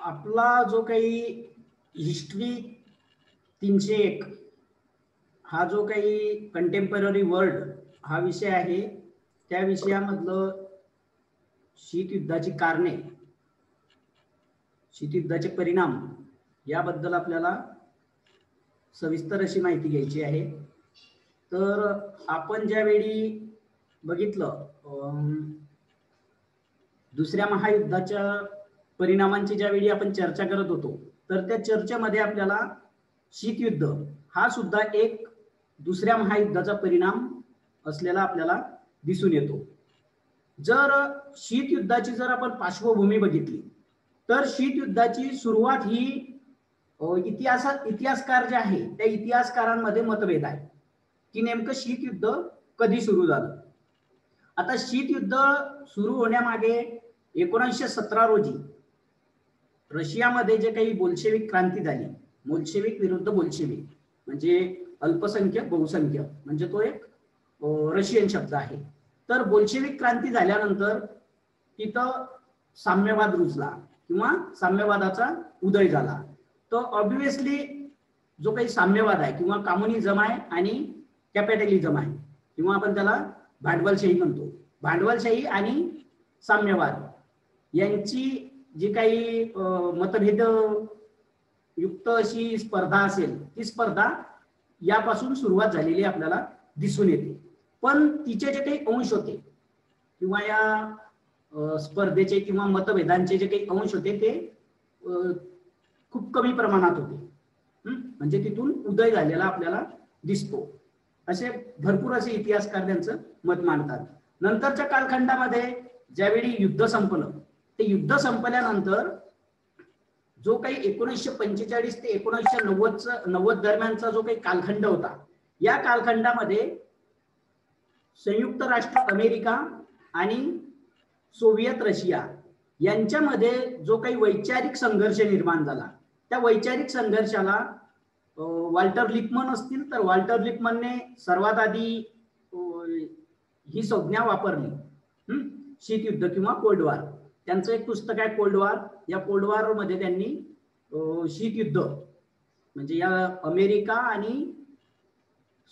आपला जो काही हिस्ट्री 301 हा जो काही कंटेम्पररी वर्ल्ड हा विषय आहे, त्या विषयामधलं शीतयुद्धाची कारणे, शीतयुद्धाचे परिणाम याबद्दल आपल्याला सविस्तर अशी माहिती घ्यायची आहे. तर आपण ज्यावेळी बघितलं दुसऱ्या महायुद्धाच्या परिणामांची ज्यावेळी आपण चर्चा करत होतो, तर त्या चर्चेमध्ये आपल्याला शीतयुद्ध हा सुद्धा एक दुसऱ्या महायुद्धाचा परिणाम असलेला आपल्याला दिसून येतो. जर शीतयुद्धाची जर आपण पार्श्वभूमी बघितली तर शीतयुद्धाची सुरुवात ही इतिहासकार जे आहे त्या इतिहासकारांमध्ये मतभेद आहे की नेमकं शीतयुद्ध कधी सुरू झालं. आता शीतयुद्ध सुरू होण्यामागे 1917 रोजी रशियामध्ये जे काही बोल्शेविक क्रांती झाली, बोल्शेविक विरुद्ध बोल्शेविक म्हणजे अल्पसंख्यक बहुसंख्य म्हणजे तो एक रशियन शब्द आहे. तर बोल्शेविक क्रांती झाल्यानंतर तिथं साम्यवाद रुजला किंवा साम्यवादाचा उदय झाला. तो ऑब्व्हियसली जो काही साम्यवाद आहे किंवा कम्युनिझम आहे आणि कॅपिटलिझम आहे किंवा आपण त्याला भांडवलशाही म्हणतो, भांडवलशाही आणि साम्यवाद यांची जी काही मतभेद युक्त अशी स्पर्धा असेल, ती स्पर्धा यापासून सुरुवात झालेली आपल्याला दिसून येते. पण तिचे जे काही अंश होते किंवा या स्पर्धेचे किंवा मतभेदांचे जे काही अंश होते ते खूप कमी प्रमाणात होते. म्हणजे तिथून उदय झालेला आपल्याला दिसतो. असे भरपूर असे इतिहासकार त्यांचं मत मांडतात. नंतरच्या कालखंडामध्ये ज्यावेळी युद्ध संपलं, ते युद्ध संपल्यानंतर जो काही 1945 ते 1990 दरम्यानचा जो काही कालखंड होता, या कालखंडामध्ये संयुक्त राष्ट्र अमेरिका आणि सोव्हिएत रशिया यांच्यामध्ये जो काही वैचारिक संघर्ष निर्माण झाला, त्या वैचारिक संघर्षाला वॉल्टर लिपमन असतील तर वॉल्टर लिपमनने सर्वात आधी ही संज्ञा वापरली, शीतयुद्ध किंवा कोल्ड वॉर. त्यांचं एक पुस्तक आहे कोल्ड वॉर. या कोल्ड वॉर मध्ये त्यांनी शीतयुद्ध म्हणजे या अमेरिका आणि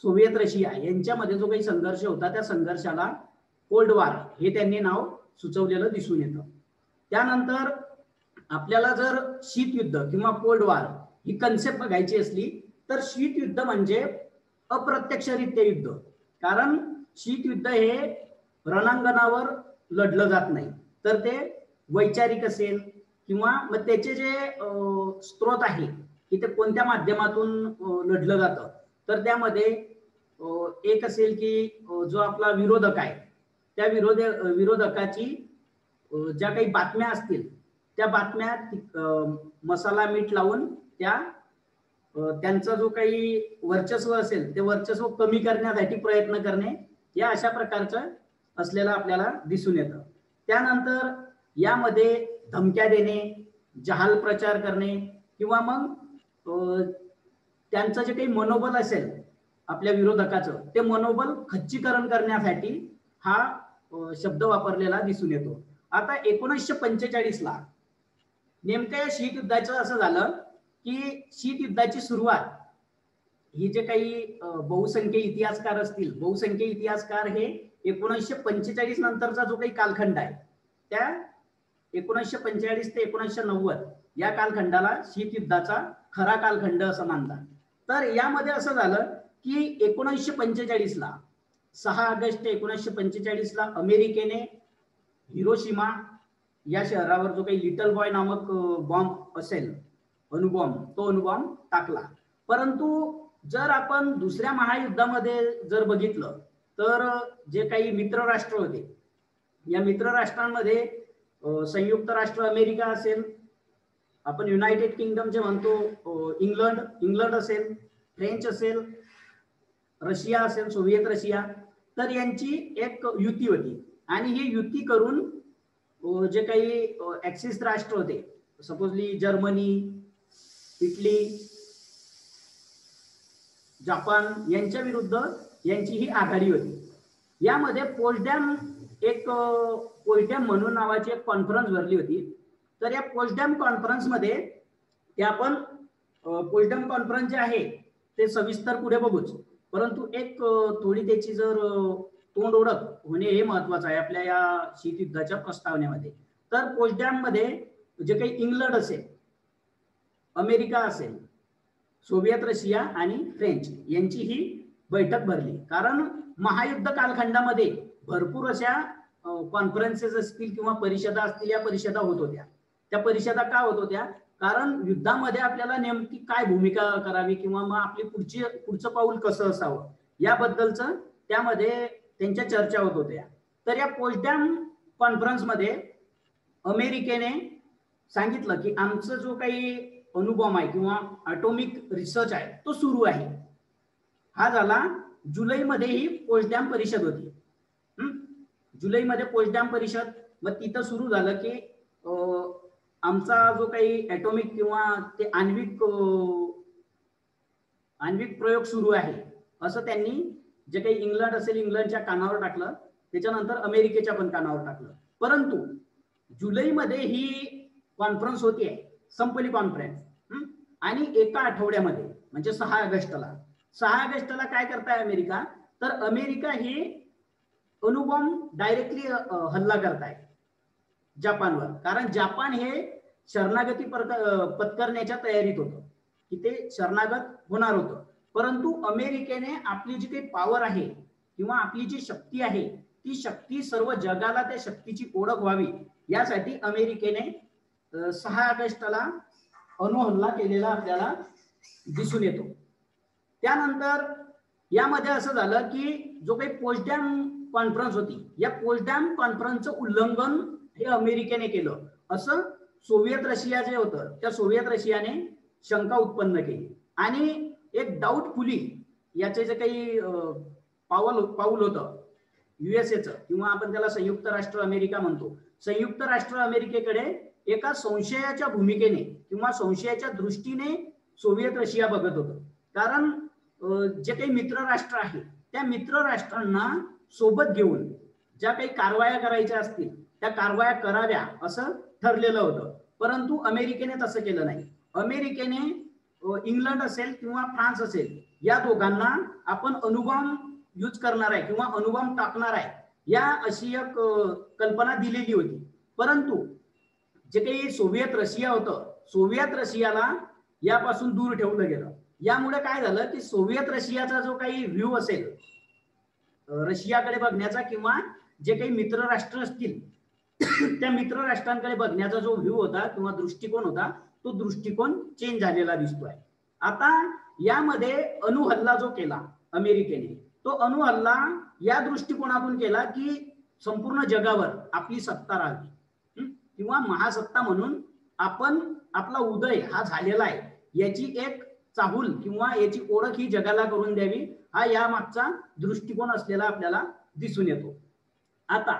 सोव्हिएत रशिया यांच्यामध्ये जो काही संघर्ष होता त्या संघर्षाला कोल्ड वॉर हे त्यांनी नाव सुचवलेलं दिसून येतं. त्यानंतर आपल्याला जर शीतयुद्ध किंवा कोल्ड वॉर ही कन्सेप्ट बघायची असली तर शीतयुद्ध म्हणजे अप्रत्यक्षरित्या युद्ध. कारण शीतयुद्ध हे रणांगणावर लढलं जात नाही, तर ते वैचारिक असेल किंवा मग त्याचे जे स्रोत आहे की ते कोणत्या माध्यमातून लढलं जातं, तर त्यामध्ये एक असेल की जो आपला विरोधक आहे त्या विरोधकाची ज्या काही बातम्या असतील त्या बातम्या मसाला मीठ लावून त्यांचा जो काही वर्चस्व असेल ते वर्चस्व कमी करण्यासाठी प्रयत्न करणे, या अशा प्रकारचं असलेलं आपल्याला दिसून येतं. त्यानंतर यामध्ये धमक्या देणे, जहाल प्रचार करणे किंवा मग त्यांचं जे काही मनोबल असेल आपल्या विरोधकाचं, ते मनोबल खच्चीकरण करण्यासाठी हा शब्द वापरलेला दिसून येतो. आता 1945 ला नेमक्या या शीतयुद्धाचं असं झालं की शीतयुद्धाची सुरुवात ही जे काही बहुसंख्य इतिहासकार असतील, बहुसंख्य इतिहासकार हे 1945 नंतरचा जो काही कालखंड आहे त्या 1945 ते 1990 या कालखंडाला शीतयुद्धाचा खरा कालखंड असं मानतात. तर यामध्ये असं झालं की 1945 ला 6 ऑगस्ट 1945 ला अमेरिकेने हिरोशिमा या शहरावर जो काही लिटल बॉय नामक बॉम्ब असेल, अणुबॉम्ब, तो अणुबॉम्ब टाकला. परंतु जर आपण दुसऱ्या महायुद्धामध्ये जर बघितलं तर जे काही मित्र राष्ट्र होते, या मित्र राष्ट्रांमध्ये संयुक्त राष्ट्र अमेरिका असेल, आपण युनायटेड किंगडम जे म्हणतो, इंग्लंड असेल, फ्रेंच असेल, रशिया असेल, सोव्हिएत रशिया, तर यांची एक युती होती. आणि ही युती करून जे काही ऍक्सिस राष्ट्र होते, सपोजली जर्मनी, इटली, जपान यांच्या विरुद्ध यांची ही आघाडी होती. यामध्ये पोट्सडॅम म्हणून नावाची एक कॉन्फरन्स भरली होती तर या पोट्सडॅम कॉन्फरन्समध्ये ते आपण पोट्सडॅम कॉन्फरन्स जे आहे ते सविस्तर पुढे बघूच, परंतु एक थोडी त्याची जर तोंड ओळख होणे हे महत्वाचं आहे आपल्या या शीतयुद्धाच्या प्रस्तावनेमध्ये. तर पोट्सडॅम मध्ये जे काही इंग्लंड असेल, अमेरिका असेल, सोव्हिएत रशिया आणि फ्रेंच यांची ही बैठक भरली. कारण महायुद्ध कालखंडामध्ये भरपूर अशा कॉन्फरन्सेस असतील किंवा परिषदा असतील, या परिषदा होत होत्या. त्या परिषदा का होत होत्या? कारण युद्धामध्ये आपल्याला नेमकी काय भूमिका करावी किंवा मग आपली पुढचं पाऊल कसं असावं याबद्दलचं त्यामध्ये त्यांच्या चर्चा होत होत्या. तर या पोट्सडॅम कॉन्फरन्समध्ये अमेरिकेने सांगितलं की आमचं जो काही अणुबॉम्ब आहे किंवा ॲटॉमिक रिसर्च आहे तो सुरू आहे. हा झाला जुलैमध्ये ही पोट्सडॅम परिषद होती. जुलैमध्ये पोट्सडॅम परिषद, मग तिथं सुरू झालं की आमचा जो काही ॲटॉमिक किंवा ते आण्विक प्रयोग सुरू आहे असं त्यांनी जे काही इंग्लंड असेल इंग्लंडच्या कानावर टाकलं, त्याच्यानंतर अमेरिकेच्या पण कानावर टाकलं. परंतु जुलैमध्ये ही कॉन्फरन्स होतीये, संपली कॉन्फरन्स, आणि एका आठवड्यामध्ये म्हणजे 6 ऑगस्टला काय करताय अमेरिका? तर अमेरिका ही अणुबॉम्ब डायरेक्टली हल्ला करताय जपानवर. कारण जपान हे शरणागती पत्करण्याच्या तयारीत होतं की ते शरणागत होणार होतं. परंतु अमेरिकेने आपली जी काही पॉवर आहे किंवा आपली जी शक्ती आहे ती शक्ती सर्व जगाला त्या शक्तीची ओळख व्हावी यासाठी अमेरिकेने 6 ऑगस्टला अणुहल्ला केलेला आपल्याला दिसून येतो. त्यानंतर यामध्ये असं झालं की जो काही पोट्सडॅम कॉन्फरन्स होती, या पोट्सडॅम कॉन्फरन्सचं उल्लंघन हे अमेरिकेने केलं असं सोव्हिएत रशिया जे होतं त्या सोव्हिएत रशियाने शंका उत्पन्न केली. आणि एक डाऊटफुली याचे जे काही पाऊल होतं युएसएचं किंवा आपण त्याला संयुक्त राष्ट्र अमेरिका म्हणतो, संयुक्त राष्ट्र अमेरिकेकडे एका संशयाच्या भूमिकेने किंवा संशयाच्या दृष्टीने सोव्हिएत रशिया बघत होतं. कारण जे काही मित्र राष्ट्र आहे त्या मित्र राष्ट्रांना सोबत घेऊन ज्या काही कारवाया करायच्या असतील त्या कारवाया कराव्या असं ठरलेलं होतं. परंतु अमेरिकेने तसं केलं नाही. अमेरिकेने इंग्लंड असेल किंवा फ्रान्स असेल या दोघांना आपण अणुबॉम्ब यूज करणार आहे किंवा अणुबॉम्ब टाकणार आहे या अशी एक कल्पना दिलेली होती. परंतु जे काही सोव्हिएत रशिया होतं, सोव्हिएत रशियाला यापासून दूर ठेवलं गेलं. यामुळे काय झालं की सोव्हिएत रशियाचा जो काही व्ह्यू असेल रशियाकडे बघण्याचा किंवा जे काही मित्र राष्ट्र असतील त्या मित्र राष्ट्रांकडे बघण्याचा जो व्ह्यू होता किंवा दृष्टिकोन होता तो दृष्टिकोन चेंज झालेला दिसतोय. आता यामध्ये अणुहल्ला जो केला अमेरिकेने तो अणुहल्ला या दृष्टिकोनातून केला की संपूर्ण जगावर आपली सत्ता राहावी किंवा महासत्ता म्हणून आपण आपला उदय हा झालेला आहे याची एक चाहूल किंवा याची ओळख ही जगाला करून द्यावी, हा या मागचा दृष्टिकोन असलेला आपल्याला दिसून येतो. आता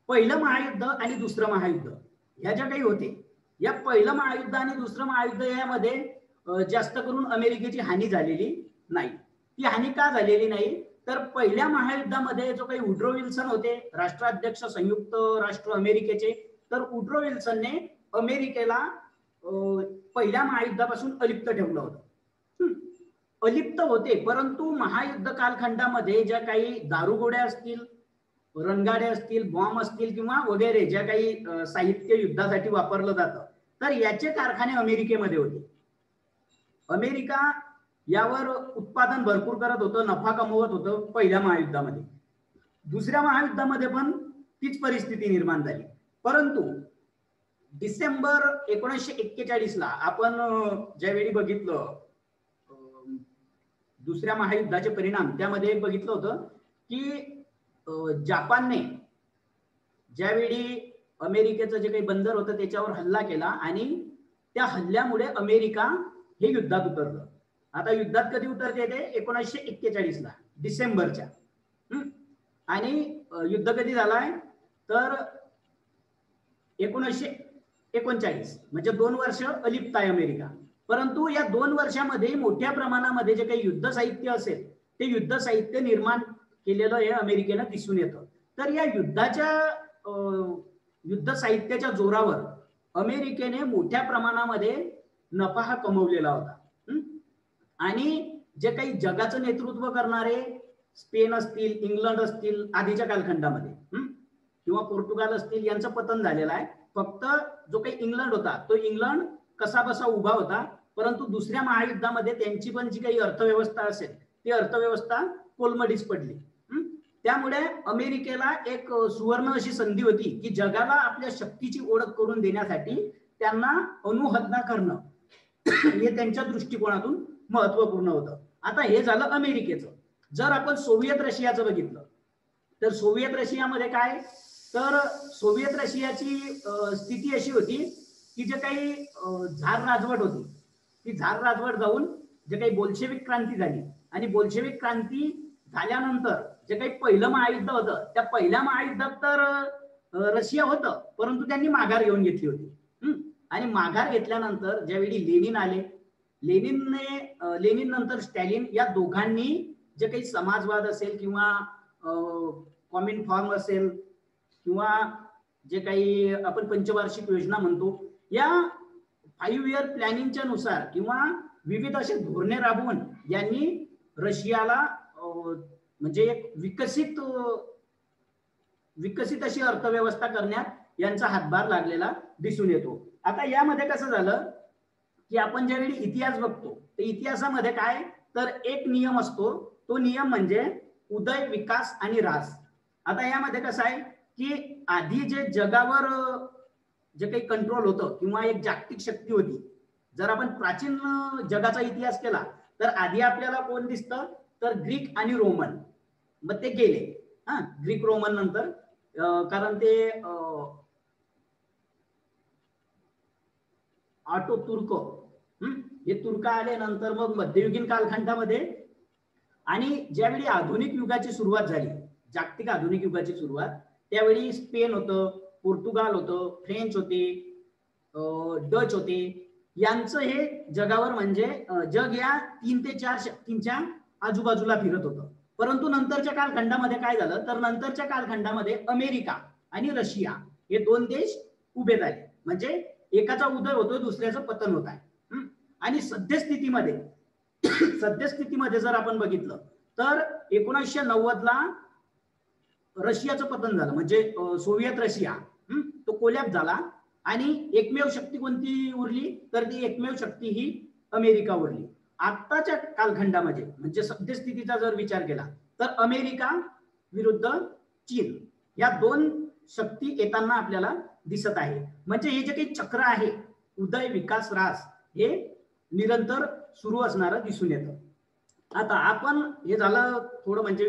पहिलं महायुद्ध आणि दुसरं महायुद्ध ह्या ज्या काही होते, या पहिलं महायुद्ध आणि दुसरं महायुद्ध यामध्ये जास्त करून अमेरिकेची हानी झालेली नाही. ती हानी का झालेली नाही तर पहिल्या महायुद्धामध्ये जो काही वुड्रो विल्सन होते राष्ट्राध्यक्ष संयुक्त राष्ट्र अमेरिकेचे, तर वुड्रो विल्सनने अमेरिकेला पहिल्या महायुद्धापासून अलिप्त ठेवलं होतं. अलिप्त होते, परंतु महायुद्ध कालखंडामध्ये ज्या काही दारुगोड्या असतील, रणगाडे असतील, बॉम्ब असतील किंवा वगैरे ज्या काही साहित्य युद्धासाठी वापरलं जातं तर याचे कारखाने अमेरिकेमध्ये होते. अमेरिका यावर उत्पादन भरपूर करत होतं, नफा कमवत होतं पहिल्या महायुद्धामध्ये. दुसऱ्या महायुद्धामध्ये पण तीच परिस्थिती निर्माण झाली. परंतु डिसेंबर 1941 ला आपण ज्यावेळी बघितलं दुसऱ्या महायुद्धाचे परिणाम, त्यामध्ये बघितलं होतं की जपानने ज्यावेळी अमेरिकेचं जे काही बंदर होतं त्याच्यावर हल्ला केला आणि त्या हल्ल्यामुळे अमेरिका हे युद्धात उतरलं. आता युद्धात कधी उतरते ते 1941 ला डिसेंबरच्या, आणि युद्ध कधी झालाय तर 1939, म्हणजे 2 वर्ष अलिप्त आहे अमेरिका. परंतु या 2 वर्षामध्ये मोठ्या प्रमाणामध्ये जे काही युद्ध साहित्य असेल ते युद्ध साहित्य निर्माण केलेलं हे अमेरिकेनं दिसून येतं. तर या युद्ध साहित्याच्या जोरावर अमेरिकेने मोठ्या प्रमाणामध्ये नफा हा कमवलेला होता. आणि जे काही जगाचं नेतृत्व करणारे स्पेन असतील, इंग्लंड असतील आधीच्या कालखंडामध्ये किंवा पोर्तुगाल असतील, यांचं पतन झालेलं आहे. फक्त जो काही इंग्लंड होता तो इंग्लंड कसा बसा उभा होता, परंतु दुसऱ्या महायुद्धामध्ये त्यांची पण जी काही अर्थव्यवस्था असेल ती अर्थव्यवस्था कोलमडीस पडली. त्यामुळे अमेरिकेला एक सुवर्ण अशी संधी होती की जगाला आपल्या शक्तीची ओळख करून देण्यासाठी त्यांना अणुहत्या करणं हे त्यांच्या दृष्टिकोनातून महत्वपूर्ण होतं. आता हे झालं अमेरिकेचं. जर आपण सोव्हिएत रशियाचं बघितलं तर सोव्हिएत रशियामध्ये काय, तर सोव्हिएत रशियाची स्थिती अशी होती की जे काही झार राजवट होती ती झार राजवट जाऊन जे काही बोल्शेविक क्रांती झाली आणि बोल्शेविक क्रांती झाल्यानंतर जे काही पहिलं महायुद्ध होतं त्या पहिल्या महायुद्धात तर रशिया होतं, परंतु त्यांनी माघार घेऊन घेतली होती. आणि माघार घेतल्यानंतर ज्यावेळी लेनिन आले, लेनिन नंतर स्टॅलिन, या दोघांनी जे काही समाजवाद असेल किंवा कॉमिनफॉर्म असेल किंवा जे काही आपण पंचवार्षिक योजना म्हणतो, या 5 इयर प्लॅनिंगच्या नुसार किंवा विविध असे धोरणे राबवून यांनी रशियाला म्हणजे एक विकसित अशी अर्थव्यवस्था करण्यात यांचा हातभार लागलेला दिसून येतो. आता यामध्ये कसं झालं की आपण ज्यावेळी इतिहास बघतो तर इतिहासामध्ये काय, तर एक नियम असतो, तो नियम म्हणजे उदय, विकास आणि ऱ्हास. आता यामध्ये कसं आहे की आधी जे जगावर जे काही कंट्रोल होतं किंवा एक जागतिक शक्ती होती, जर आपण प्राचीन जगाचा इतिहास केला तर आधी आपल्याला कोण दिसतं, तर ग्रीक आणि रोमन. मग ते गेले, ग्रीक रोमन नंतर, कारण ते ऑटो तुर्क हे तुर्क आले नंतर मग मध्ययुगीन कालखंडामध्ये. आणि ज्यावेळी आधुनिक युगाची सुरुवात झाली, जागतिक आधुनिक युगाची सुरुवात, त्यावेळी स्पेन होतं, पोर्तुगाल होतं, फ्रेंच होते, डच होते, यांचं हे जगावर म्हणजे जग या 3 ते 4 शक्तींच्या आजूबाजूला फिरत होतं. परंतु नंतरच्या कालखंडामध्ये काय झालं, तर नंतरच्या कालखंडामध्ये अमेरिका आणि रशिया हे 2 देश उभे झाले. म्हणजे एकाचा उदय होतोय, दुसऱ्याचं पतन होत आहे. आणि सद्यस्थितीमध्ये जर आपण बघितलं तर 1990 ला रशियाचं पतन झालं, म्हणजे सोव्हिएत रशिया तो कोलॅप्स झाला. आणि एकमेव शक्ती कोणती उरली, तर ती एकमेव शक्ती ही अमेरिका उरली. आत्ताच्या कालखंडामध्ये म्हणजे सद्यस्थितीचा जर विचार केला तर अमेरिका विरुद्ध चीन या 2 शक्ती येताना आपल्याला दिसत आहे. म्हणजे हे जे काही चक्र आहे उदय, विकास, ऱ्हास हे निरंतर सुरू असणारं दिसून येतं. आता आपण हे झालं थोडं म्हणजे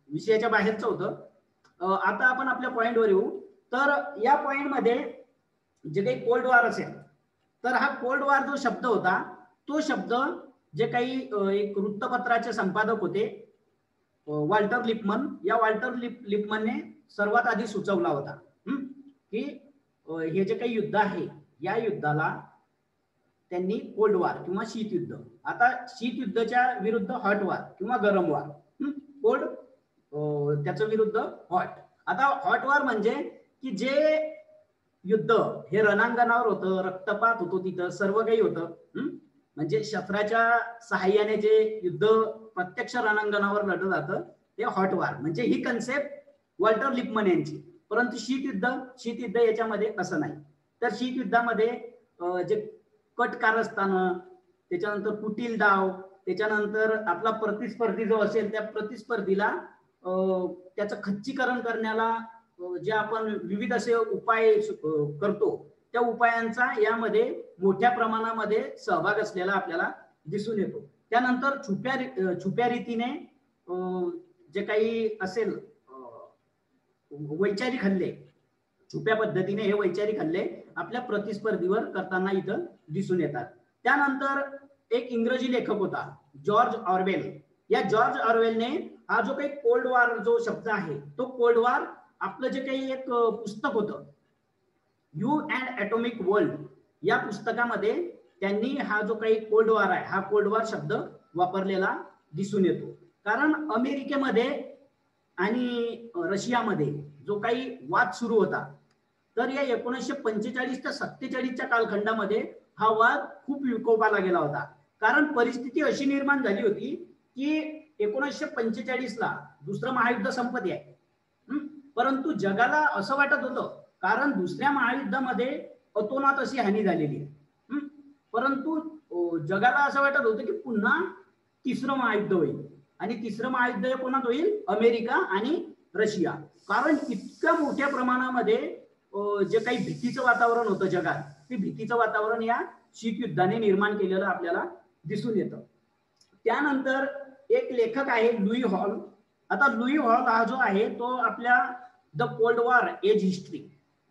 विषयाच्या बाहेरचं होतं. आता आपण आपल्या पॉइंटवर येऊ. तर या पॉइंटमध्ये जे काही कोल्ड वॉर असेल तर हा कोल्ड वॉर जो शब्द होता तो शब्द जे काही एक वृत्तपत्राचे संपादक होते वॉल्टर लिपमन, या वॉल्टर लिपमनने सर्वात आधी सुचवला होता की हे जे काही युद्ध आहे या युद्धाला त्यांनी कोल्ड वॉर किंवा शीतयुद्ध. आता शीतयुद्धाच्या विरुद्ध हॉट वॉर किंवा गरम वॉर, कोल्ड त्याच्या विरुद्ध हॉट. आता हॉट वॉर म्हणजे की जे युद्ध हे रणांगणावर होतं, रक्तपात होतो, तिथं सर्व काही होतं. म्हणजे शस्त्राच्या सहाय्याने जे युद्ध प्रत्यक्ष रणांगणावर लढलं जातं ते हॉट वॉर. म्हणजे ही कन्सेप्ट वॉल्टर लिपमन यांची. परंतु शीतयुद्ध याच्यामध्ये असं नाही. तर शीतयुद्धामध्ये जे कट कारस्थानं, त्याच्यानंतर कुटील डाव, त्याच्यानंतर आपला प्रतिस्पर्धी जो असेल त्या प्रतिस्पर्धीला त्याचं खच्चीकरण करण्याला जे आपण विविध असे उपाय करतो त्या उपायांचा यामध्ये मोठ्या प्रमाणामध्ये सहभाग असलेला आपल्याला दिसून येतो. त्यानंतर छुप्या रीतीने जे काही असेल वैचारिक हल्ले, छुप्या पद्धतीने हे वैचारिक हल्ले आपल्या प्रतिस्पर्धीवर करताना इथं दिसून येतात. त्यानंतर एक इंग्रजी लेखक होता जॉर्ज ऑरवेल. या जॉर्ज ऑरवेलने हा जो काही कोल्ड वॉर जो शब्द आहे तो कोल्ड वॉर आपलं जे काही एक पुस्तक होतं यू अँड ॲटॉमिक वर्ल्ड, या पुस्तकामध्ये त्यांनी हा जो काही कोल्ड वॉर आहे हा कोल्ड वॉर शब्द वापरलेला दिसून येतो. कारण अमेरिकेमध्ये आणि रशियामध्ये जो काही वाद सुरू होता तर या 1945 ते 47च्या कालखंडामध्ये हा वाद खूप विकोपाला गेला होता. कारण परिस्थिती अशी निर्माण झाली होती की 1945ला दुसरं महायुद्ध संपत आहे, परंतु जगाला असं वाटत होतं, कारण दुसऱ्या महायुद्धामध्ये अतोनात अशी हानी झालेली आहे, परंतु जगाला असं वाटत होतं की पुन्हा तिसरं महायुद्ध होईल. आणि तिसरं महायुद्ध हे कोणात होईल? अमेरिका आणि रशिया. कारण इतक्या मोठ्या प्रमाणामध्ये जे काही भीतीचं वातावरण होतं जगात, ते भीतीचं वातावरण या शीतयुद्धाने निर्माण केलेलं आपल्याला दिसून येतं. त्यानंतर एक लेखक आहे लुई हॉल. आता लुई हॉल हा जो आहे तो आपल्या the Cold War as history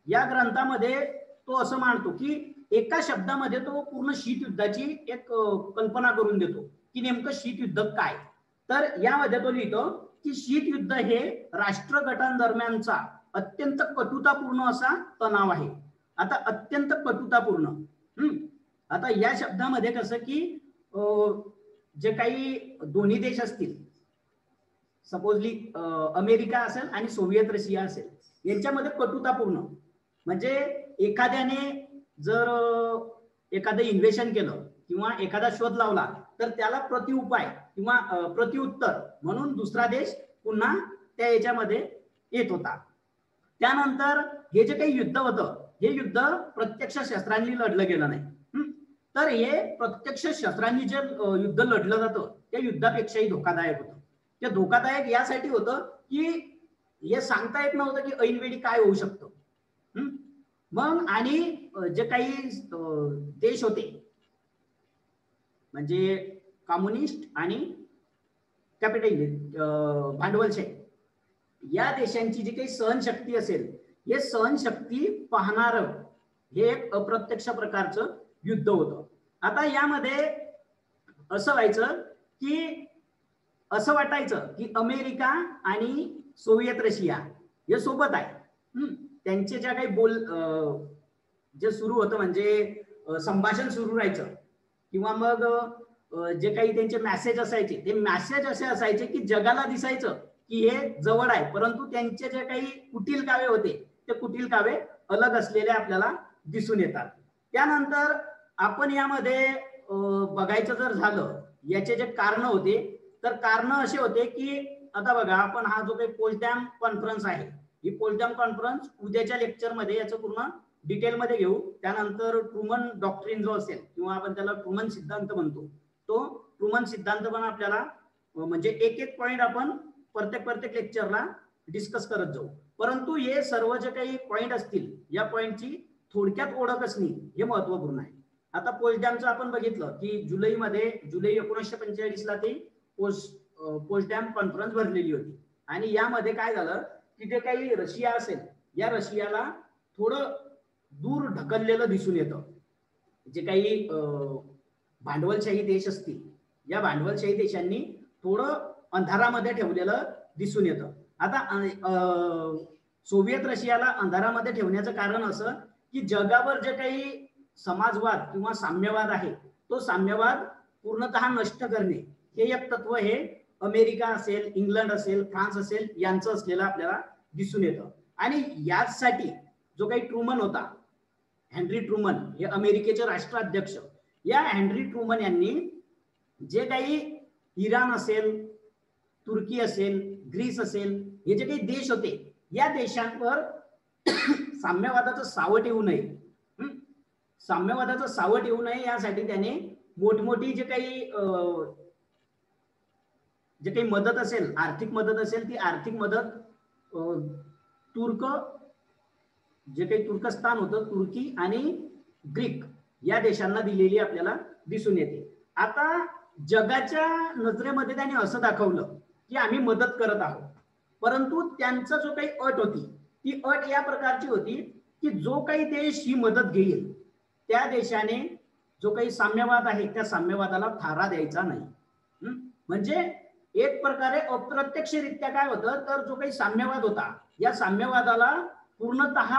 या ग्रंथामध्ये तो असं मांडतो की एका शब्दामध्ये तो पूर्ण शीतयुद्धाची एक कल्पना करून देतो की नेमकं शीतयुद्ध काय. तर यामध्ये तो लिहितो की शीतयुद्ध हे राष्ट्रगटांदरम्यानचा अत्यंत कटुतापूर्ण असा तणाव आहे. आता अत्यंत कटुतापूर्ण, आता या शब्दामध्ये कसं की जे काही दोन्ही देश असतील, सपोजली अमेरिका असेल आणि सोव्हिएत रशिया असेल, यांच्यामध्ये कटुतापूर्ण म्हणजे एखाद्याने जर एखादं इन्व्हेशन केलं किंवा एखादा शोध लावला तर त्याला प्रतिउपाय किंवा प्रतिउत्तर म्हणून दुसरा देश पुन्हा त्या याच्यामध्ये येत होता. त्यानंतर हे जे काही युद्ध होतं, हे युद्ध प्रत्यक्ष शस्त्रांनी लढलं गेलं नाही. तर हे प्रत्यक्ष शस्त्रांनी जे युद्ध लढलं जातं त्या युद्धापेक्षाही धोकादायक होतं. ते धोकादायक यासाठी होतं की हे सांगता येत नव्हतं की ऐनवेळी काय होऊ शकतं. मग आणि जे काही देश होते म्हणजे कम्युनिस्ट आणि कॅपिटलिस्ट भांडवलशाही, या देशांची जी काही सहनशक्ती असेल, हे सहनशक्ती पाहणार हे एक अप्रत्यक्ष प्रकारचं युद्ध होतं. आता यामध्ये असं व्हायचं की असं वाटायचं की अमेरिका आणि सोव्हिएत रशिया हे सोबत आहे. त्यांचे ज्या काही जे सुरू होतं म्हणजे संभाषण सुरू राहायचं किंवा मग जे काही त्यांचे मॅसेज असायचे, ते मॅसेज असे असायचे की जगाला दिसायचं की हे जवळ आहे, परंतु त्यांचे जे काही कुटील कावे होते ते कुटील कावे अलग असलेले आपल्याला दिसून येतात. त्यानंतर आपण यामध्ये बघायचं जर झालं याचे जे कारण होते, तर कारण असे होते की आता बघा, आपण हा जो काही पोल्सडॅम कॉन्फरन्स आहे, ही पोल्सडॅम कॉन्फरन्स उद्याच्या लेक्चरमध्ये याचं पूर्ण डिटेलमध्ये घेऊ. त्यानंतर ट्रुमन डॉक्ट्रिन जो असेल किंवा आपण त्याला ट्रुमन सिद्धांत म्हणतो, तो ट्रुमन सिद्धांत पण आपल्याला म्हणजे एक एक पॉइंट आपण प्रत्येक लेक्चरला डिस्कस करत जाऊ. परंतु हे सर्व जे काही पॉइंट असतील या पॉइंटची थोडक्यात ओळख असणे हे महत्वपूर्ण आहे. आता पोल्सडॅमचं आपण बघितलं की जुलै 1945ला ती पोल्सडॅम कॉन्फरन्स भरलेली होती. आणि यामध्ये काय झालं की जे काही रशिया असेल, या रशियाला थोडं दूर ढकललेलं दिसून येतं. जे काही भांडवलशाही देश असतील, या भांडवलशाही देशांनी थोडं अंधारामध्ये ठेवलेलं दिसून येतं. आता सोव्हिएत रशियाला अंधारामध्ये ठेवण्याचं कारण असं की जगावर जे काही समाजवाद किंवा साम्यवाद आहे, तो साम्यवाद पूर्णतः नष्ट करणे हे एक तत्व हे अमेरिका असेल, इंग्लंड असेल, फ्रान्स असेल यांचं असलेलं आपल्याला दिसून येतं. आणि याचसाठी जो काही ट्रुमन होता, हेनरी ट्रुमन, हे अमेरिकेचे राष्ट्राध्यक्ष, या हेनरी ट्रुमन यांनी जे काही इराण असेल, तुर्की असेल, ग्रीस असेल, हे जे काही देश होते, या देशांवर साम्यवादाचं सावट येऊ नये, साम्यवादाचं सावट येऊ नये यासाठी त्याने मोठमोठी जे काही मदत असेल, आर्थिक मदत असेल, ती आर्थिक मदत जे काही तुर्कस्तान होतं, तुर्की आणि ग्रीक या देशांना दिलेली आपल्याला दिसून येते. आता जगाच्या नजरेमध्ये त्याने असं दाखवलं की आम्ही मदत करत आहोत, परंतु त्यांचा जो काही अट होती, ती अट या प्रकारची होती की जो काही देश ही मदत घेईल त्या देशाने जो काही साम्यवाद आहे त्या साम्यवादाला थारा द्यायचा नाही. म्हणजे एक प्रकारे अप्रत्यक्षरित्या काय होतं, तर जो काही साम्यवाद होता, या साम्यवादाला पूर्णतः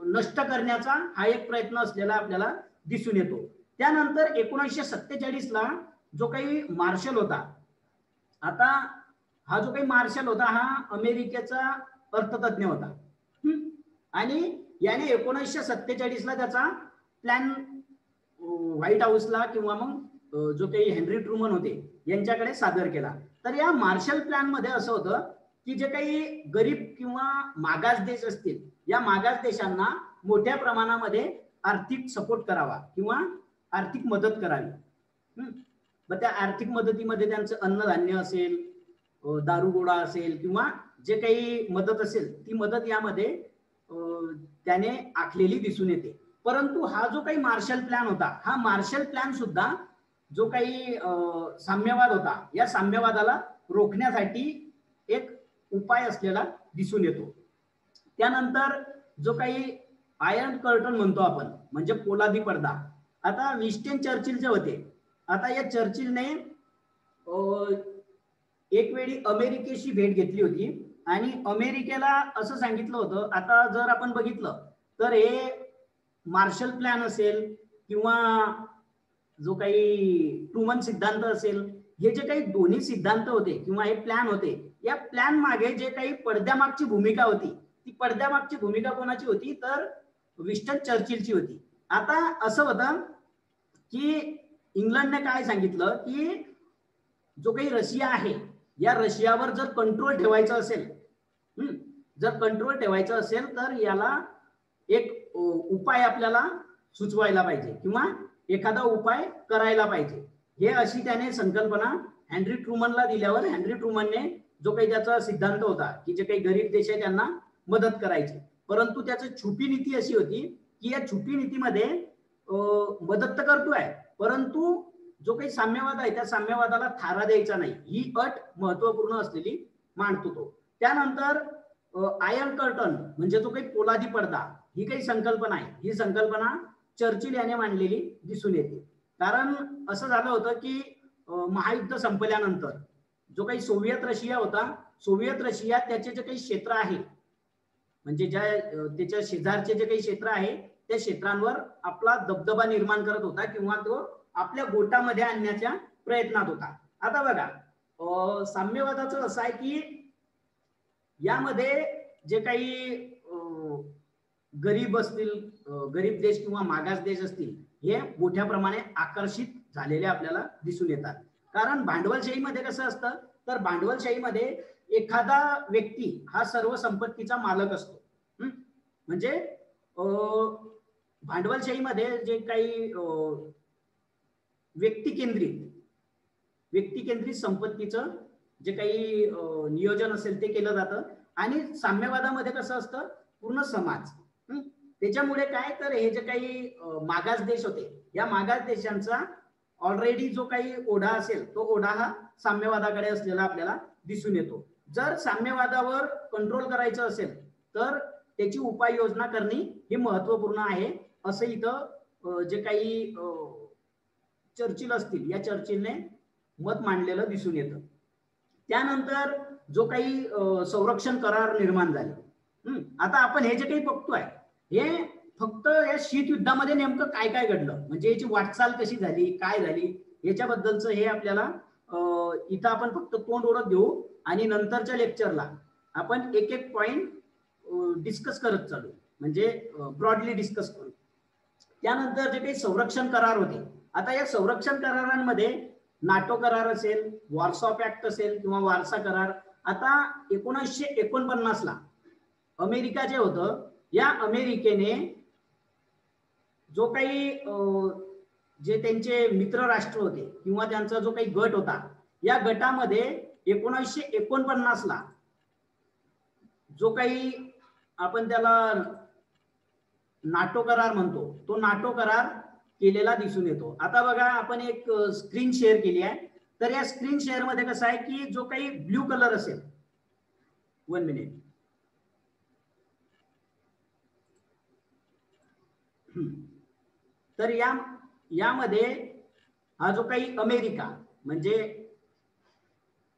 नष्ट करण्याचा हा एक प्रयत्न असलेला आपल्याला दिसून येतो. त्यानंतर 1947ला जो काही मार्शल होता, आता हा जो काही मार्शल होता हा अमेरिकेचा अर्थतज्ञ होता. आणि याने 1947ला त्याचा प्लॅन व्हाईट हाऊसला किंवा मग जो काही हेनरी ट्रुमन होते यांच्याकडे सादर केला. तर या मार्शल प्लॅन मध्ये असं होतं की जे काही गरीब किंवा मागास देश असतील या मागास देशांना मोठ्या प्रमाणामध्ये आर्थिक सपोर्ट करावा किंवा आर्थिक मदत करावी. मग त्या आर्थिक मदतीमध्ये त्यांचं अन्नधान्य असेल, दारुगोळा असेल किंवा जे काही मदत असेल ती मदत यामध्ये त्याने आखलेली दिसून येते. परंतु हा जो काही मार्शल प्लॅन होता, हा मार्शल प्लॅन सुद्धा जो काही साम्यवाद होता या साम्यवादाला रोखण्यासाठी एक उपाय असलेला दिसून येतो. त्यानंतर जो काही आयर्न कर्टन म्हणतो आपण, म्हणजे पोलादी पडदा. आता विन्स्टन चर्चिल जे होते, आता या चर्चिलने एक वेळी अमेरिकेशी भेट घेतली होती आणि अमेरिकेला असं सांगितलं होतं, आता जर आपण बघितलं तर हे मार्शल प्लॅन असेल किंवा जो काही ट्रुमन सिद्धांत असेल, हे जे काही दोन्ही सिद्धांत होते किंवा हे प्लॅन होते, या प्लॅन मागे जे काही पडद्यामागची भूमिका होती, ती पडद्यामागची भूमिका कोणाची होती तर विन्स्टन चर्चिलची होती. आता असं होतं की इंग्लंडने काय सांगितलं की जो काही रशिया आहे या रशियावर जर कंट्रोल ठेवायचं असेल, जर कंट्रोल ठेवायचं असेल तर याला एक उपाय आपल्याला सुचवायला पाहिजे किंवा एखादा उपाय करायला पाहिजे. हे अशी त्याने संकल्पना हेनरी ट्रुमनला दिल्यावर हेनरी ट्रुमनने जो काही त्याचा सिद्धांत होता की जे काही गरीब देश आहे त्यांना मदत करायची, परंतु त्याची छुपी नीती अशी होती की या छुपी नीतीमध्ये मदत तर करतोय परंतु जो काही साम्यवाद आहे त्या साम्यवादाला थारा द्यायचा नाही, ही अट महत्वपूर्ण असलेली मांडतो तो. त्यानंतर आयर्न कर्टन म्हणजे जो काही पोलादी पडदा, ही काही संकल्पना आहे, ही संकल्पना चर्चिल याने मांडलेली दिसून येते. कारण असं झालं होतं की महायुद्ध संपल्यानंतर जो काही सोव्हिएत रशिया होता, सोव्हिएत रशिया त्याचे जे काही क्षेत्र आहे म्हणजे ज्या त्याच्या शेजारचे जे काही क्षेत्र आहे त्या क्षेत्रांवर आपला दबदबा निर्माण करत होता किंवा तो आपल्या गोटामध्ये आणण्याच्या प्रयत्नात होता. आता बघा साम्यवादाचं असं आहे की यामध्ये जे काही गरीब असतील, गरीब देश किंवा मागास देश असतील, हे मोठ्या प्रमाणे आकर्षित झालेले आपल्याला दिसून येतात. कारण भांडवलशाहीमध्ये कसं असतं तर भांडवलशाहीमध्ये एखादा व्यक्ती हा सर्व संपत्तीचा मालक असतो. म्हणजे भांडवलशाहीमध्ये जे काही व्यक्तिकेंद्रित संपत्तीचं जे काही नियोजन असेल ते केलं जातं आणि साम्यवादामध्ये कसं असतं पूर्ण समाज. त्याच्यामुळे काय तर हे जे काही मागास देश होते या मागास देशांचा ऑलरेडी जो काही ओढा असेल तो ओढा हा साम्यवादाकडे असलेला आपल्याला दिसून येतो. जर साम्यवादावर कंट्रोल करायचं असेल तर त्याची उपाययोजना करणे हे महत्वपूर्ण आहे, असं इथं जे काही चर्चिल असतील या चर्चिलने मत मांडलेलं दिसून येतं. त्यानंतर जो काही संरक्षण करार निर्माण झाले, आता आपण हे जे काही बघतोय हे फक्त या शीत युद्धामध्ये नेमकं काय काय घडलं म्हणजे याची वाटचाल कशी झाली, काय झाली याच्याबद्दलचं हे आपल्याला इथं आपण फक्त तोंड ओळख देऊ आणि नंतरच्या लेक्चरला आपण एक एक पॉइंट डिस्कस करत चालू, म्हणजे ब्रॉडली डिस्कस करू. त्यानंतर जे काही संरक्षण करार होते, आता या संरक्षण करारांमध्ये नाटो करार असेल, वॉर्सॉ पॅक्ट असेल किंवा वारसा करार. आता 1949 ला अमेरिका जे होतं या अमेरिकेने जो काही जे त्यांचे मित्र राष्ट्र होते किंवा त्यांचा जो काही गट होता या गटामध्ये 1949 ला जो काही आपण त्याला नाटो करार म्हणतो तो नाटो करार केलेला दिसून येतो. आता बघा आपण एक स्क्रीन शेअर केली आहे, तर या स्क्रीन शेअर मध्ये कसं आहे की जो काही ब्ल्यू कलर असेल, 1 मिनिट, तर यामध्ये हा जो काही अमेरिका म्हणजे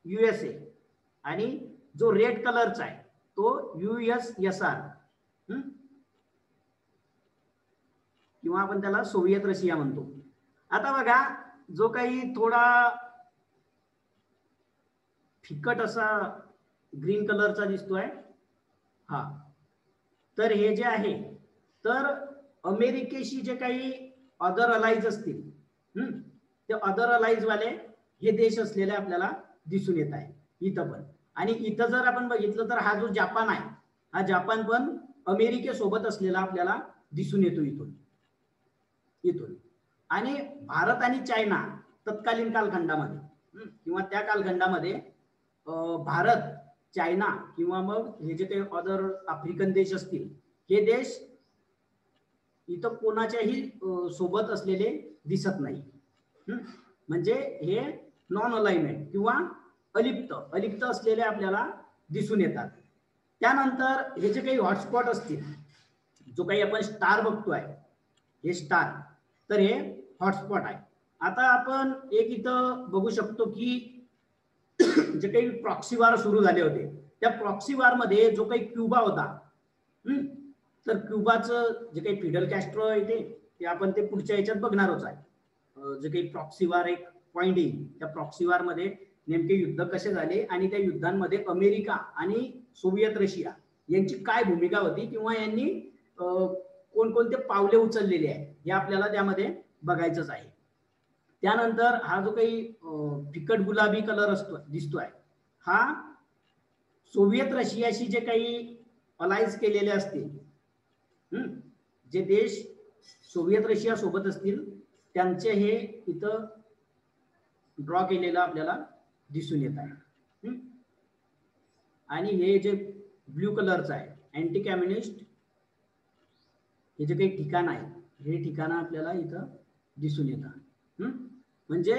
युएसए आणि जो रेड कलरचा आहे तो USSR किंवा आपण त्याला सोव्हिएत रशिया म्हणतो. आता बघा जो काही थोडा फिकट असा ग्रीन कलरचा दिसतोय, हा तर हे जे आहे तर अमेरिकेशी जे काही अदर अलाइज असतील ते अदर अलाइज वाले हे देश असलेले आपल्याला दिसून येत आहे इथं पण. आणि इथं जर आपण बघितलं तर हा जो जपान आहे हा जपान पण अमेरिकेसोबत असलेला आपल्याला दिसून येतो इथून. आणि भारत आणि चायना तत्कालीन कालखंडामध्ये किंवा त्या कालखंडामध्ये भारत, चायना किंवा मग हे जे काही अदर आफ्रिकन देश असतील हे देश इथं कोणाच्याही सोबत असलेले दिसत नाही. म्हणजे हे नॉन अलाइनमेंट किंवा अलिप्त असलेले आपल्याला दिसून येतात. त्यानंतर हे जे काही हॉटस्पॉट असतील, जो काही आपण स्टार बघतोय हे स्टार, तर हे हॉटस्पॉट आहे. आता आपण एक इथं बघू शकतो की जे काही प्रॉक्सी वार सुरू झाले होते त्या प्रॉक्सी वार मध्ये जो काही क्युबा होता, तर क्युबाचं जे काही फिडेल कॅस्ट्रो येते ते आपण ते पुढच्या याच्यात बघणारच आहे. जे काही प्रॉक्सी वार एक पॉइंट येईल त्या प्रॉक्सी वार मध्ये नेमके युद्ध कसे झाले आणि त्या युद्धांमध्ये अमेरिका आणि सोव्हिएत रशिया यांची काय भूमिका होती किंवा यांनी कोणकोणते पावले उचललेले आहे हे आपल्याला त्यामध्ये बघायचंच आहे. त्यानंतर हा जो काही फिकट गुलाबी कलर दिसतोय हा सोव्हिएत रशियाशी जे काही अलायन्स केलेले असतील, जे देश सोव्हिएत रशिया सोबत असतील त्यांचे हे इथं ड्रॉ केलेलं आपल्याला दिसून येत आहे. आणि हे जे ब्ल्यू कलरचं आहे अँटी कम्युनिस्ट हे जे काही ठिकाण आहे हे ठिकाण आपल्याला इथं दिसून येतात. म्हणजे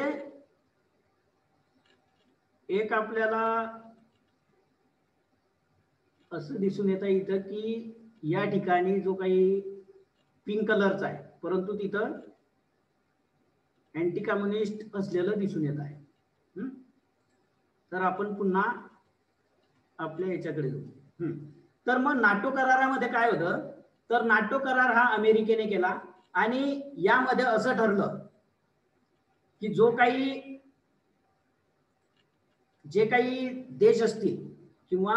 एक आपल्याला असं दिसून येतं इथं की या ठिकाणी जो काही पिंक कलरचा आहे परंतु तिथं अँटी कम्युनिस्ट असलेलं दिसून येत आहे. तर आपण पुन्हा आपल्या याच्याकडे जाऊ. तर मग नाटो करारामध्ये काय होतं, तर नाटो करार हा अमेरिकेने केला आणि यामध्ये असं ठरलं की जे काही देश असतील किंवा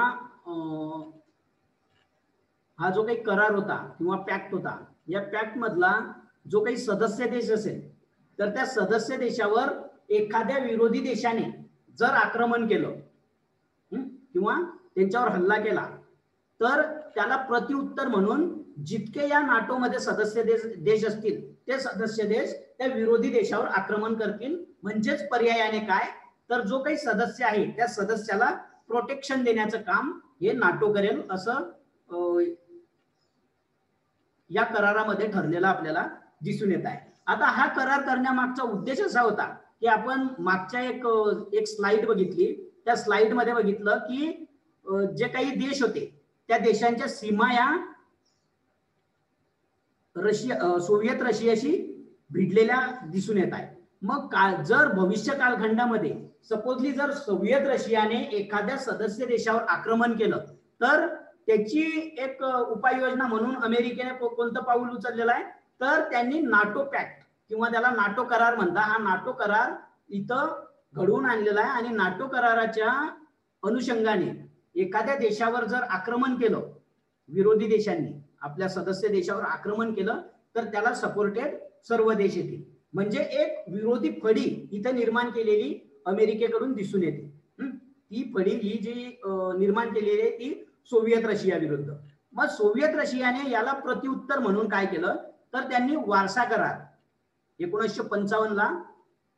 हा जो काही करार होता किंवा पॅक्ट होता या पॅक्ट मधला जो काही सदस्य देश असेल तर त्या सदस्य देशावर एखाद्या विरोधी देशाने जर आक्रमण केलं किंवा त्यांच्यावर हल्ला केला तर त्याला प्रत्युत्तर म्हणून जितके या नाटो मध्ये सदस्य देश असतील ते सदस्य देश त्या विरोधी देशावर आक्रमण करतील. म्हणजेच पर्यायाने काय, तर जो काही सदस्य आहे त्या सदस्याला प्रोटेक्शन देण्याचं काम हे नाटो करेल असं या करारामध्ये ठरलेला आपल्याला दिसून येत आहे. आता हा करार करण्यामागचा उद्देश असा होता की आपण मागच्या एक स्लाइड बघितली, त्या स्लाइड मध्ये बघितलं की जे काही देश होते त्या देशांच्या सीमा या सोव्हिएत रशियाशी भिडलेल्या दिसून येत आहे. मग जर भविष्य कालखंडामध्ये सपोजली जर सोव्हिएत रशियाने एखाद्या सदस्य देशावर आक्रमण केलं तर त्याची एक उपाययोजना म्हणून अमेरिकेने कोणतं पाऊल उचललेलं आहे, तर त्यांनी नाटो पॅक्ट किंवा त्याला नाटो करार म्हणतात, हा नाटो करार इथं घडवून आणलेला आहे. आणि नाटो कराराच्या अनुषंगाने एखाद्या देशावर जर आक्रमण केलं, विरोधी देशांनी आपल्या सदस्य देशावर आक्रमण केलं तर त्याला सपोर्टेड सर्व देश येतील. म्हणजे एक विरोधी फडी इथं निर्माण केलेली अमेरिकेकडून दिसून येते. ती फडी ही जी निर्माण केलेली आहे ती सोव्हिएत रशिया विरुद्ध. मग सोव्हिएत रशियाने याला प्रत्युत्तर म्हणून काय केलं, तर त्यांनी वारसा करार 1955 ला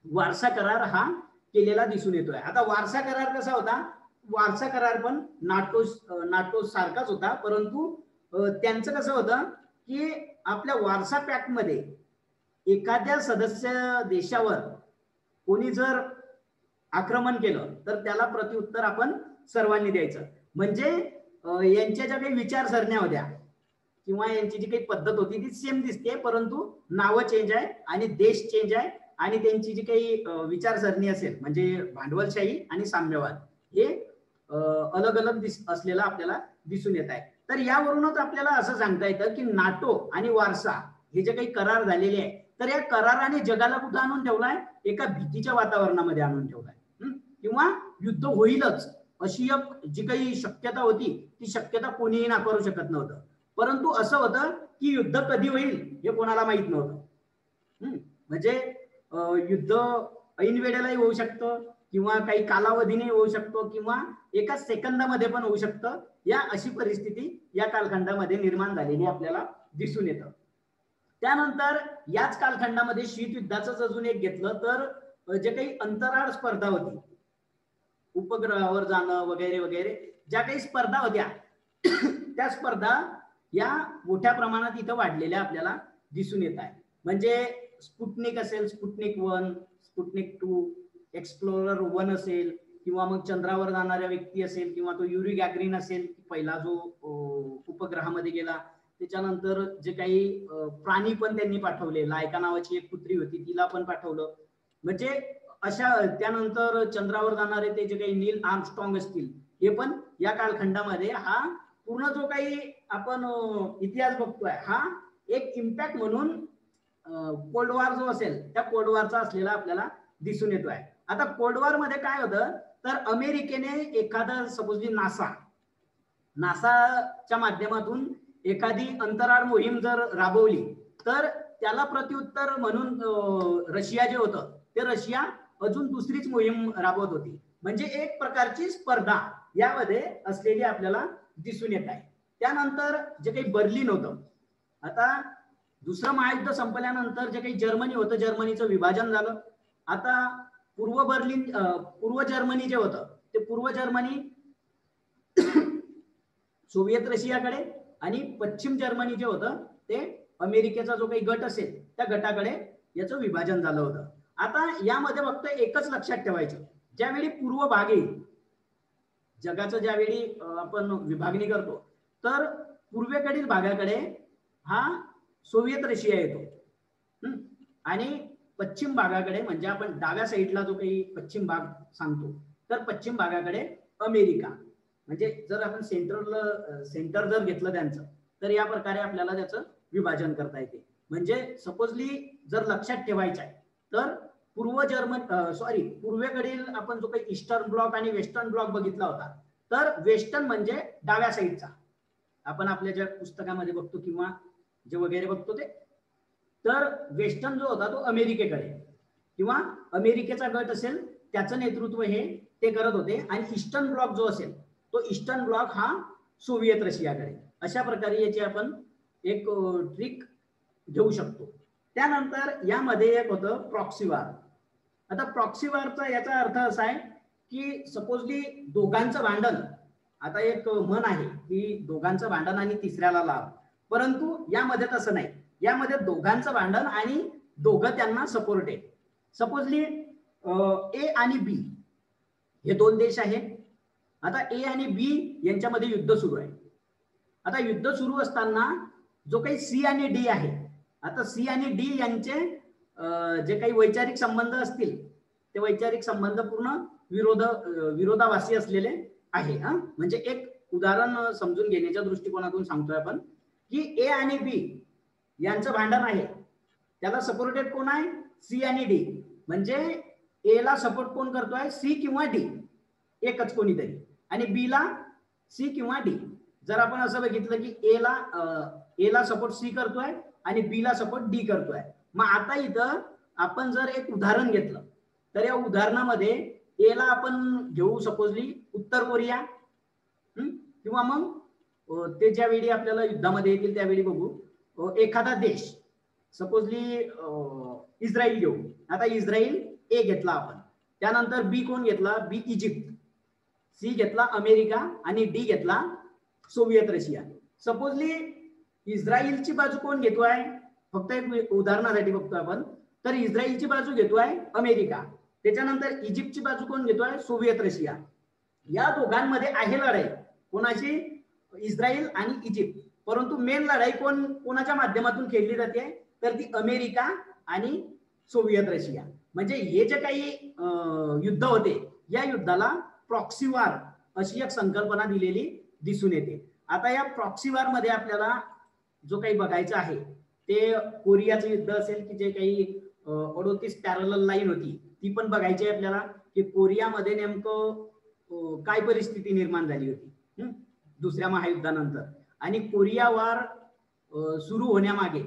वारसा करार हा केलेला दिसून येतोय. आता वारसा करार कसा होता, वारसा करार पण नाटो सारखाच होता, परंतु त्यांचं कसं होतं की आपल्या वारसा पॅक्ट मध्ये एखाद्या सदस्य देशावर कोणी जर आक्रमण केलं तर त्याला प्रत्युत्तर आपण सर्वांनी द्यायचं. म्हणजे यांच्या ज्या काही विचारसरण्या होत्या किंवा यांची जी काही पद्धत होती ती सेम दिसते, परंतु नावं चेंज आहे आणि देश चेंज आहे आणि त्यांची जी काही विचारसरणी असेल म्हणजे भांडवलशाही आणि साम्यवाद हे अलग अलग असलेला आपल्याला दिसून येत आहे. तर यावरूनच आपल्याला असं सांगता येतं की नाटो आणि वारसा हे जे काही करार झालेले आहे तर या कराराने जगाला कुठं आणून ठेवलाय, एका भीतीच्या वातावरणामध्ये आणून ठेवलाय. किंवा युद्ध होईलच अशी एक जी काही शक्यता होती ती शक्यता कोणीही नाकारू शकत नव्हतं. परंतु असं होतं की युद्ध कधी होईल हे कोणाला माहित नव्हतं. म्हणजे युद्ध ऐन वेळेलाही होऊ शकतं किंवा काही कालावधीने होऊ शकतो किंवा एका सेकंदामध्ये पण होऊ शकतं. या अशी परिस्थिती या कालखंडामध्ये निर्माण झालेली आपल्याला दिसून येतं. त्यानंतर याच कालखंडामध्ये शीतयुद्धाचं अजून एक घेतलं तर जे काही अंतराळ स्पर्धा होती, उपग्रहावर जाणं वगैरे वगैरे ज्या काही स्पर्धा होत्या त्या स्पर्धा या मोठ्या प्रमाणात इथं वाढलेल्या आपल्याला दिसून येत आहे. म्हणजे स्पुटनिक असेल, स्पुटनिक 1, स्पुटनिक 2, एक्सप्लोरर 1 असेल किंवा मग चंद्रावर जाणाऱ्या व्यक्ती असेल किंवा तो युरी गॅगरिन असेल पहिला जो उपग्रहामध्ये गेला. त्याच्यानंतर जे काही प्राणी पण त्यांनी पाठवले, लायका नावाची एक कुत्री होती तिला पण पाठवलं. म्हणजे अशा त्यानंतर चंद्रावर जाणारे ते जे काही नील आर्मस्ट्रॉंग असतील हे पण या कालखंडामध्ये हा पूर्ण जो काही आपण इतिहास बघतोय हा एक इम्पॅक्ट म्हणून कोल्ड वॉर जो असेल त्या कोल्ड वॉरचा असलेला आपल्याला दिसून येतोय. आता कोल्ड वॉर मध्ये काय होतं तर अमेरिकेने एखादा सपोजली नासाच्या माध्यमातून एखादी अंतराळ मोहीम जर राबवली तर त्याला प्रत्युत्तर म्हणून रशिया जे होतं ते रशिया अजून दुसरीच मोहीम राबवत होती. म्हणजे एक प्रकारची स्पर्धा यामध्ये असलेली आपल्याला दिसून येत आहे. त्यानंतर जे काही बर्लिन होतं, आता दुसरं महायुद्ध संपल्यानंतर जे काही जर्मनी होतं जर्मनीचं विभाजन झालं. आता पूर्व जर्मनी जे होतं ते पूर्व जर्मनी सोव्हिएत रशियाकडे आणि पश्चिम जर्मनी जे होतं ते अमेरिकेचा जो काही गट असेल त्या गटाकडे याचं विभाजन झालं होतं. आता यामध्ये फक्त एकच लक्षात ठेवायचं, ज्यावेळी पूर्व भाग येईल जगाचं, ज्यावेळी आपण विभागणी करतो तर पूर्वेकडील भागाकडे हा सोव्हिएत रशिया येतो आणि पश्चिम भागाकडे म्हणजे आपण डाव्या साईडला जो काही पश्चिम भाग सांगतो तर पश्चिम भागाकडे अमेरिका. म्हणजे जर आपण सेंटर जर घेतलं त्यांचं तर या प्रकारे आपल्याला त्याचं विभाजन करता येते. म्हणजे सपोजली जर लक्षात ठेवायचं आहे तर पूर्वेकडील आपण जो काही ईस्टर्न ब्लॉक आणि वेस्टर्न ब्लॉक बघितला होता तर वेस्टर्न म्हणजे डाव्या साईडचा, आपण आपल्या ज्या पुस्तकामध्ये बघतो किंवा जे वगैरे बघतो ते, तर वेस्टर्न जो होता तो अमेरिकेकडे किंवा अमेरिकेचा गट असेल त्याचं नेतृत्व हे ते करत होते आणि ईस्टर्न ब्लॉक जो असेल तो ईस्टर्न ब्लॉक हा सोव्हिएत रशियाकडे. अशा प्रकारे याची आपण एक ट्रिक घेऊ शकतो. त्यानंतर यामध्ये एक होतं प्रॉक्सी वॉर. आता प्रॉक्सी वॉरचा याचा अर्थ असा आहे की सपोजली दोघांचं भांडण, आता एक म्हण आहे की दोघांचं भांडण आणि तिसऱ्याला लाभ, परंतु यामध्ये तसं नाही. यामध्ये दोघांचं भांडण आणि दोघं त्यांना सपोर्ट आहे. सपोजली ए आणि बी हे दोन देश आहेत. आता ए आणि बी यांच्यामध्ये युद्ध सुरू आहे. आता युद्ध सुरू असताना जो काही सी आणि डी आहे, आता सी आणि डी यांचे जे काही वैचारिक संबंध असतील ते वैचारिक संबंध पूर्ण विरोधाभासी असलेले आहे. म्हणजे एक उदाहरण समजून घेण्याच्या दृष्टिकोनातून सांगतोय आपण की ए आणि बी यांचं भांडण आहे, त्याला सपोर्टेड कोण आहे सी आणि डी. म्हणजे ए ला सपोर्ट कोण करतोय सी किंवा डी एकच कोणीतरी, आणि बी ला सी किंवा डी. जर आपण असं बघितलं की ए ला सपोर्ट सी करतोय आणि बी ला सपोर्ट डी करतोय. मग आता इथं आपण जर एक उदाहरण घेतलं तर या उदाहरणामध्ये ए ला आपण घेऊ सपोजली उत्तर कोरिया किंवा मग ते ज्यावेळी आपल्याला युद्धामध्ये येतील त्यावेळी बघू एखादा देश सपोजली इस्रायल घेऊ. आता इस्रायल ए घेतला आपण, त्यानंतर बी कोण घेतला बी इजिप्त, सी घेतला अमेरिका आणि डी घेतला सोव्हिएत रशिया. सपोजली इस्रायलची बाजू कोण घेतोय, फक्त एक उदाहरणासाठी बघतो आपण, तर इस्रायलची बाजू घेतोय अमेरिका, त्याच्यानंतर इजिप्तची बाजू कोण घेतोय सोव्हिएत रशिया. या दोघांमध्ये आहे लढाई कोणाची इस्रायल आणि इजिप्त, परंतु मेन लढाई कोणाच्या माध्यमातून खेळली जाते तर ती अमेरिका आणि सोव्हिएत रशिया. म्हणजे हे जे काही युद्ध होते या युद्धाला प्रॉक्सी वॉर अशी एक संकल्पना दिलेली दिसून येते. आता या प्रॉक्सी वॉर मध्ये आपल्याला जो काही बघायचं आहे ते कोरियाचं युद्ध असेल की जे काही 38 पॅरलल लाईन होती ती पण बघायची आहे आपल्याला की कोरियामध्ये नेमकं काय परिस्थिती निर्माण झाली होती दुसऱ्या महायुद्धानंतर. आणि कोरिया वार सुरू होण्यामागे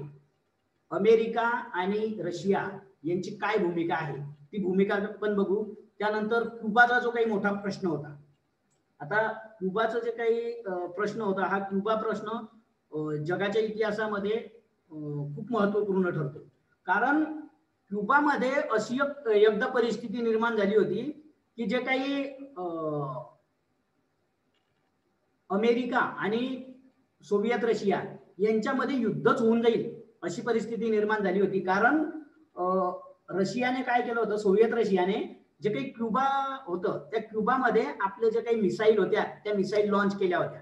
अमेरिका आणि रशिया यांची काय भूमिका आहे ती भूमिका पण बघू. त्यानंतर क्युबाचा जो काही मोठा प्रश्न होता, आता क्युबाचा जे काही प्रश्न होता, हा क्युबा प्रश्न जगाच्या इतिहासामध्ये खूप महत्वपूर्ण ठरतो. कारण क्युबामध्ये अशी एकदा परिस्थिती निर्माण झाली होती की जे काही अमेरिका आणि सोव्हिएत रशिया यांच्यामध्ये युद्धच होऊन जाईल अशी परिस्थिती निर्माण झाली होती. कारण रशियाने काय केलं होतं, सोव्हिएत रशियाने जे काही क्युबा होतं त्या क्युबामध्ये आपले जे काही मिसाईल होत्या त्या मिसाईल लॉन्च केल्या होत्या.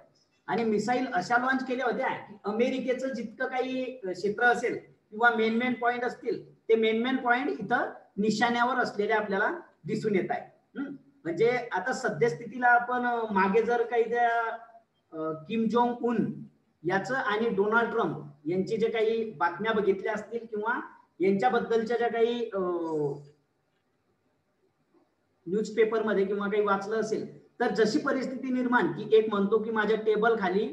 आणि मिसाईल अशा लॉन्च केल्या होत्या की अमेरिकेचं जितकं काही क्षेत्र असेल किंवा मेन पॉइंट असतील ते मेन पॉइंट इथं निशाण्यावर असलेले आपल्याला दिसून येत आहे. म्हणजे आता सद्यस्थितीला आपण मागे जर काही त्या किम जोंग उन याचं आणि डोनाल्ड ट्रम्प यांची जे काही बातम्या बघितल्या असतील किंवा यांच्याबद्दलच्या ज्या काही न्यूजपेपरमध्ये किंवा काही वाचलं असेल, तर जशी परिस्थिती निर्माण की एक म्हणतो की माझ्या टेबल खाली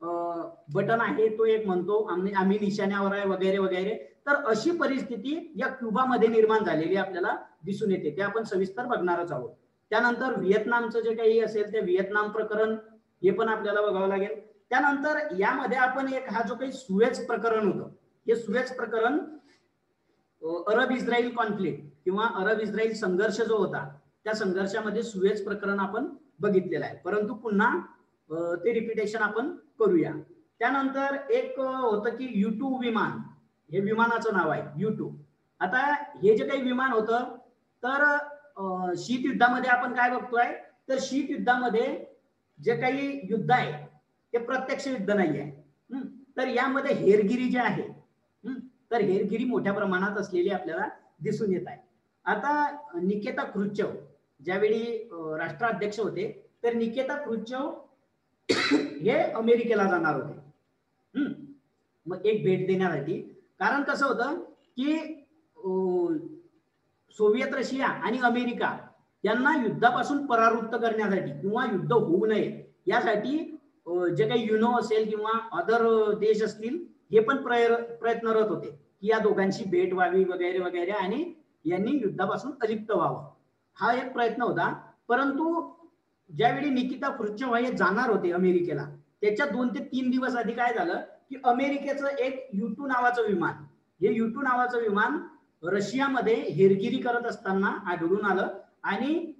बटन आहे, तो एक म्हणतो आम्ही निशाण्यावर आहे वगैरे वगैरे, तर अशी परिस्थिती या क्युबामध्ये निर्माण झालेली आपल्याला दिसून येते. ते आपण सविस्तर बघणारच आहोत. त्यानंतर व्हिएतनामचं जे काही असेल ते व्हिएतनाम प्रकरण हे पण आपल्याला बघावं लागेल. त्यानंतर यामध्ये आपण एक हा जो काही सुएझ प्रकरण होतं, हे सुएझ प्रकरण अरब इस्रायल कॉन्फ्लिक्ट किंवा अरब इस्रायल संघर्ष जो होता त्या संघर्षामध्ये सुएझ प्रकरण आपण बघितलेलं आहे, परंतु पुन्हा ते रिपिटेशन आपण करूया. त्यानंतर एक होतं की U2 विमान, हे विमानाचं नाव आहे U2. आता हे जे काही विमान होतं तर शीत युद्धामध्ये आपण काय बघतोय, तर शीत युद्धामध्ये जे काही युद्ध आहे ते प्रत्यक्ष युद्ध नाही आहे. तर यामध्ये हेरगिरी जे आहे, तर हेरगिरी मोठ्या प्रमाणात असलेली आपल्याला दिसून येत आहे. आता निकेता क्रुश्चेव ज्यावेळी राष्ट्राध्यक्ष होते, तर निकेता क्रुश्चेव हे अमेरिकेला जाणार होते मग एक भेट देण्यासाठी. कारण कसं होतं की सोव्हिएत रशिया आणि अमेरिका यांना युद्धापासून परावृत्त करण्यासाठी किंवा युद्ध होऊ नये यासाठी जे काही युनो असेल किंवा अदर देश असतील हे पण प्रयत्नरत होते की या दोघांची भेट व्हावी वगैरे वगैरे आणि यांनी युद्धापासून अलिप्त व्हावं, हा एक प्रयत्न होता. परंतु ज्यावेळी निकिता क्रुश्चेव हे जाणार होते अमेरिकेला, त्याच्या 2 ते 3 दिवस आधी काय झालं की अमेरिकेचं एक U2 नावाचं विमान, हे U2 नावाचं विमान रशियामध्ये हेरगिरी करत असताना आढळून आलं आणि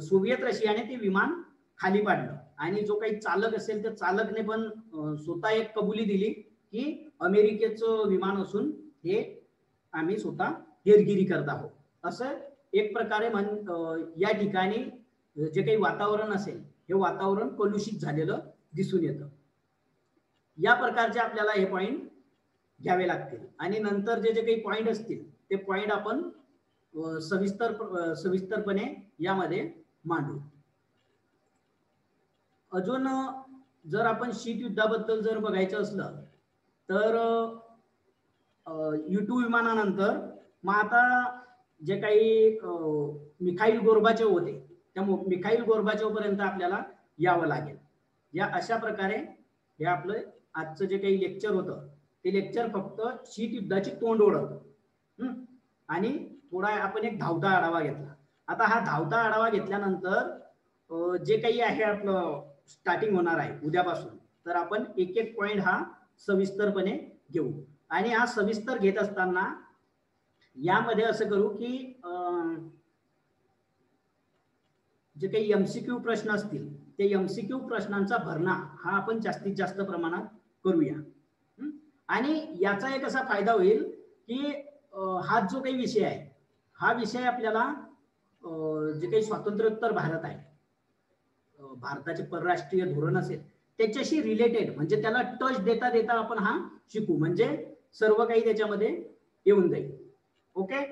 सोव्हिएत रशियाने ते विमान खाली पाडलं. आणि जो काही चालक असेल त्या चालकने पण स्वतः एक कबुली दिली की अमेरिकेचं विमान असून हे आम्ही स्वतः हेरगिरी करत आहोत. असं एक प्रकारे या ठिकाणी जे काही वातावरण असेल हे वातावरण कलुषित झालेलं दिसून येतं. या प्रकारचे आपल्याला हे पॉइंट घ्यावे लागतील आणि नंतर जे काही पॉइंट असतील ते पॉइंट आपण सविस्तरपणे यामध्ये मांडू. अजून जर आपण शीत युद्धाबद्दल जर बघायचं असलं तर U2 विमानानंतर मग आता जे काही मिखाईल गोर्बाचेव होते त्या मिखाईल गोर्बाचेव पर्यंत आपल्याला यावं लागेल. या अशा प्रकारे हे आपलं आजचं जे काही लेक्चर होतं ते लेक्चर फक्त शीत युद्धाची तोंड ओळख आणि थोडा आपण एक धावता आढावा घेतला. आता हा धावता आढावा घेतल्यानंतर जे काही आहे आपलं स्टार्टिंग होणार आहे उद्यापासून, तर आपण एक एक पॉइंट हा सविस्तरपणे घेऊ. आणि हा सविस्तर घेत असताना यामध्ये असं करू की जे काही MCQ प्रश्न असतील ते MCQ प्रश्नांचा भरणा हा आपण जास्तीत जास्त प्रमाणात करूया. आणि याचा एक असा फायदा होईल की हा जो काही विषय आहे हा विषय आपल्याला जे काही स्वातंत्र्योत्तर भारत आहे, भारताचे परराष्ट्रीय धोरण असेल त्याच्याशी रिलेटेड, म्हणजे त्याला टच देता देता आपण हा शिकू, म्हणजे सर्व काही त्याच्यामध्ये येऊन जाईल. ओके.